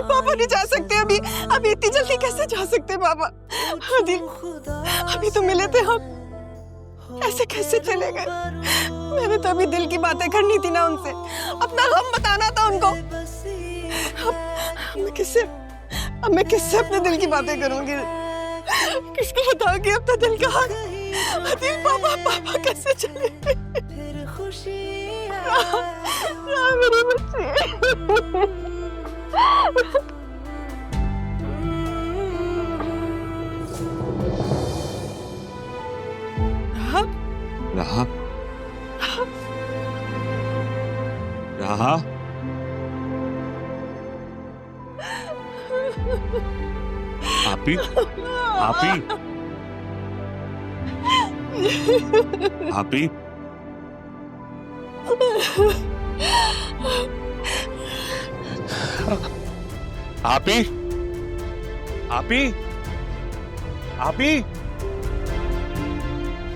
नहीं पापा, नहीं जा सकते अभी। अभी इतनी जल्दी कैसे जा सकते पापा? आदिल, अभी तो मिले थे हम, ऐसे कैसे चले गए? मैंने तो अभी दिल की बातें करनी थी ना उनसे, अपना गम बताना था उनको। अब मैं किससे अपने दिल की बातें करूंगी? किसको बताऊंगी अपना दिल का हाल? आदिल, पापा कैसे चले गए? मेरी बच्ची। राहा, राहा, आपी, आपी, आपी, आपी, आपी, आपी,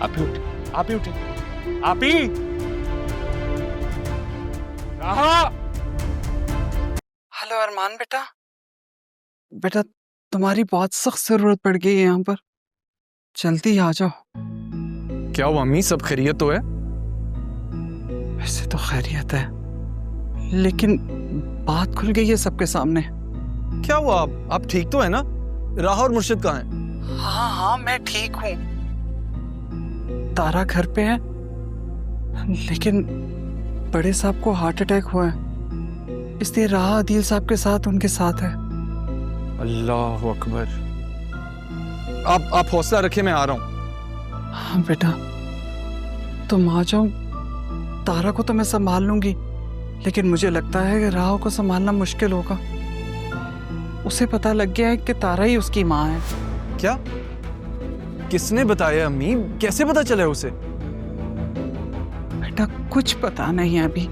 आपी उठ, आपी उठे, आपी, राहा। हेलो अरमान बेटा, बेटा तुम्हारी बहुत सख्त जरूरत पड़ गई है यहाँ पर, जल्दी आ जाओ। क्या हुआ अम्मी, सब खैरियत तो है? वैसे तो खैरियत है, लेकिन बात खुल गई है सबके सामने। क्या हुआ? आप ठीक तो है ना? राहा और मुर्शिद कहाँ हैं? हाँ मैं ठीक हूँ। तारा घर पे है, लेकिन बड़े साहब को हार्ट अटैक हुआ है, इसलिए राहा आदिल साहब के साथ उनके साथ है। अल्लाह अकबर। आप हौसला रखिए, मैं आ रहा हूँ। हाँ बेटा, तुम आ जाओ। तारा को तो मैं संभाल लूंगी, लेकिन मुझे लगता है कि राह को संभालना मुश्किल होगा। उसे पता लग गया है कि तारा ही उसकी माँ है। क्या? किसने बताया अम्मी? कैसे पता चला उसे? बेटा कुछ पता नहीं है अभी,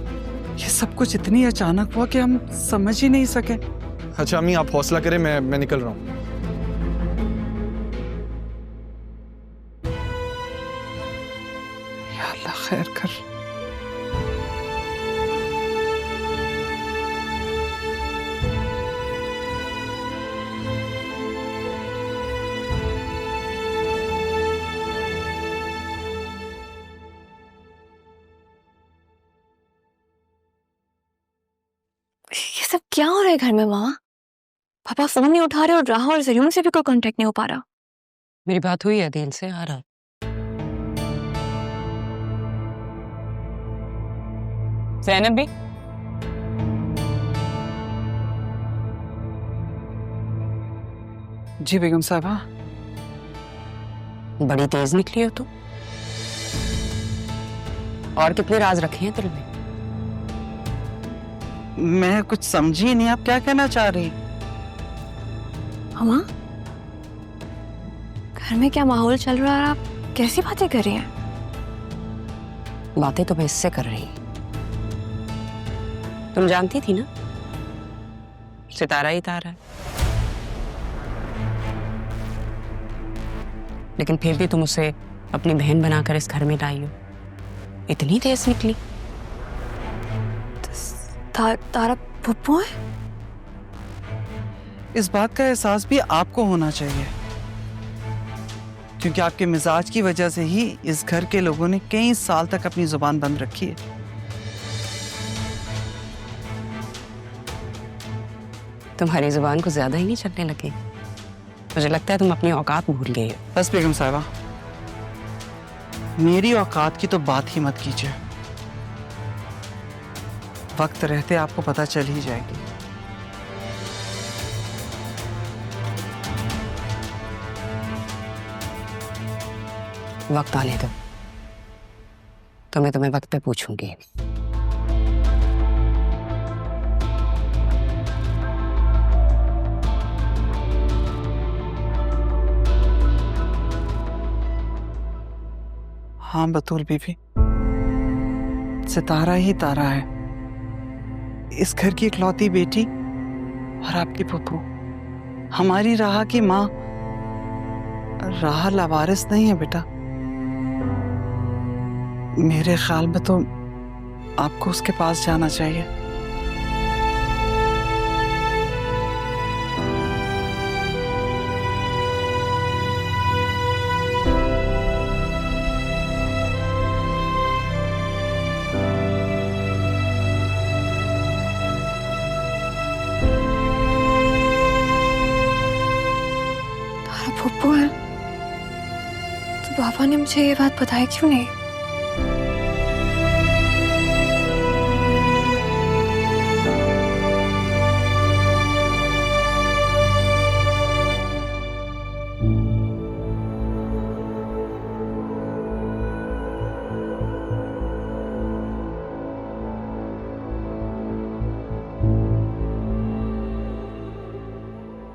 ये सब कुछ इतनी अचानक हुआ कि हम समझ ही नहीं सके। अच्छा अम्मी, आप हौसला करें, मैं निकल रहा हूँ। या अल्लाह खैर कर। ये सब क्या हो रहा है घर में माँ? पापा फोन नहीं उठा रहे और राहा और जरीन से भी कोई कांटेक्ट नहीं हो पा रहा। मेरी बात हुई है दिल से, आ रहा। ज़ैनब भी जी बेगम साहबा। बड़ी तेज निकली हो तुम। और कितने राज रखे हैं दिल में? मैं कुछ समझी नहीं, आप क्या कहना चाह रही? माँ, घर में क्या माहौल चल रहा है? आप कैसी बातें कर रही हैं? बातें तो मैं इससे कर रही। तुम जानती थी ना, सितारा ही तारा है, लेकिन फिर भी तुम उसे अपनी बहन बनाकर इस घर में लाई हो। इतनी तेज निकली। तारा पप्पू है? इस बात का एहसास भी आपको होना चाहिए, क्योंकि आपके मिजाज की वजह से ही इस घर के लोगों ने कई साल तक अपनी जुबान बंद रखी है। तुम्हारी जुबान को ज्यादा ही नहीं चलने लगे? मुझे लगता है तुम अपनी औकात भूल गए हो। बस बेगम साहिबा, मेरी औकात की तो बात ही मत कीजिए। वक्त रहते आपको पता चल ही जाएगी। वक्त आने दो, तो मैं तुम्हें वक्त पे पूछूंगी। हाँ बतूल बीबी, सितारा ही तारा है, इस घर की इकलौती बेटी और आपकी पप्पू। हमारी राहा की माँ राहा लावारिस नहीं है बेटा। मेरे ख्याल में तो आपको उसके पास जाना चाहिए। वो है तो पापा ने मुझे ये बात बताई क्यों नहीं?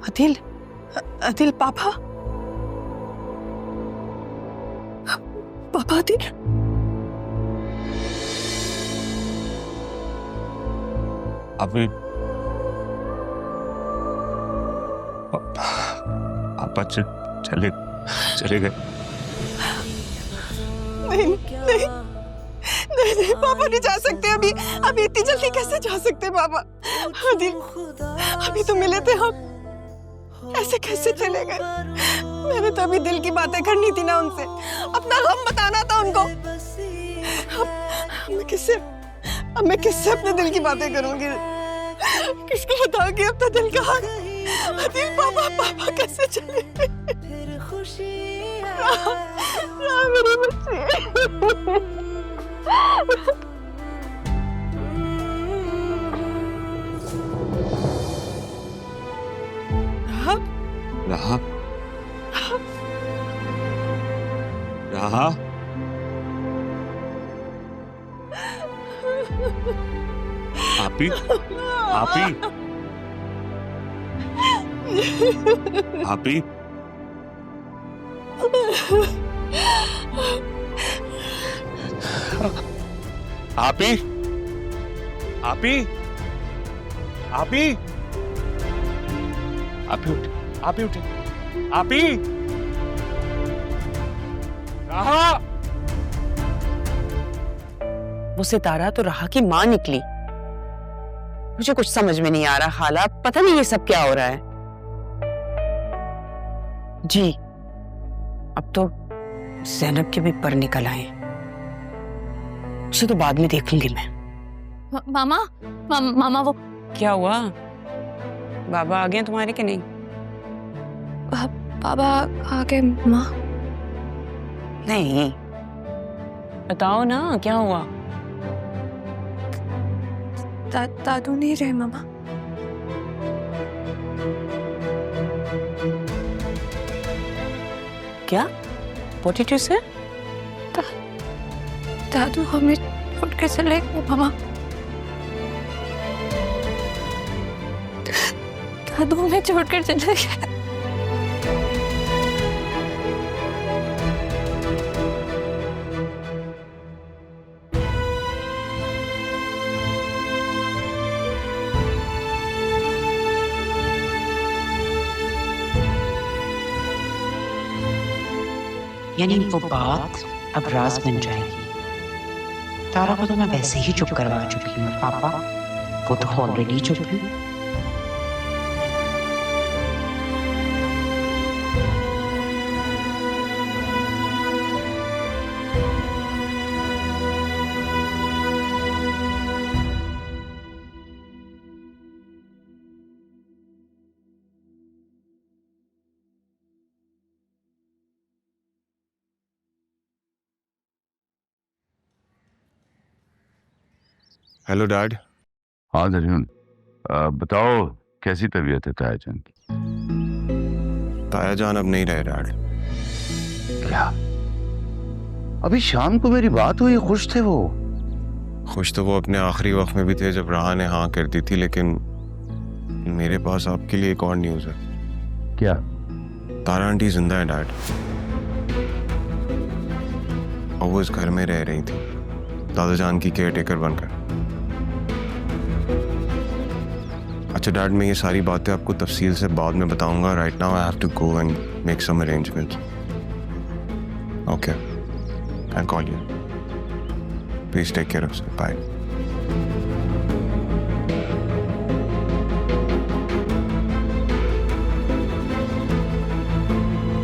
अदिल, अदिल पापा, पापा अदिल। अभी पापा चले गए। नहीं नहीं नहीं नहीं, पापा नहीं जा सकते अभी। अभी इतनी जल्दी कैसे जा सकते पापा? अदिल, अभी तो मिले थे हम, ऐसे कैसे चले गए? मैंने तो अभी दिल की बातें करनी थी ना उनसे, अपना गम बताना था उनको। अब मैं किससे अपने दिल की बातें करूंगी? किसको बताऊंगी अपना दिल का हाल? अदिल पापा कैसे चले गए? मेरी बच्ची। रहा रहा आपी आपी आपी आपी आपी आपी आपी उठे, आपी उठे, आपी रहा। वो सितारा तो राहा की माँ निकली। मुझे कुछ समझ में नहीं आ रहा खाला, पता नहीं ये सब क्या हो रहा है। जी अब तो ज़ैनब के भी पर निकल आए, उसे तो बाद में देखूंगी मैं। मामा वो क्या हुआ? बाबा आ गए तुम्हारे के नहीं? बाबा आ गए माँ। नहीं बताओ ना क्या हुआ? दादू नहीं रहे मामा। क्या? What did you say? दादू हमें छोड़ के चले गए मामा। दादू हमें छोड़कर चले गए। यानी वो बात अब राज बन जाएगी। तारा को तो मैं वैसे ही चुप करवा चुकी हूँ पापा, वो तो ऑलरेडी चुप है। Hello dad. हाँ दर्जन, बताओ कैसी तबीयत है तायाजान की? तायाजान अब नहीं रहे डैड। क्या? अभी शाम को मेरी बात हुई, खुश थे वो। खुश तो वो अपने आखिरी वक्त में भी थे जब राहा ने हाँ कर दी थी, लेकिन मेरे पास आपके लिए एक और न्यूज़ है। क्या? तारा आंटी जिंदा है डैड, और वो इस घर में रह रही थी दादाजान की केयरटेकर बनकर। अच्छा डैड, मैं ये सारी बातें आपको तफसील से बाद में बताऊंगा। Right now I have to go and make some arrangements. Okay, I call you. Please take care of yourself. Bye.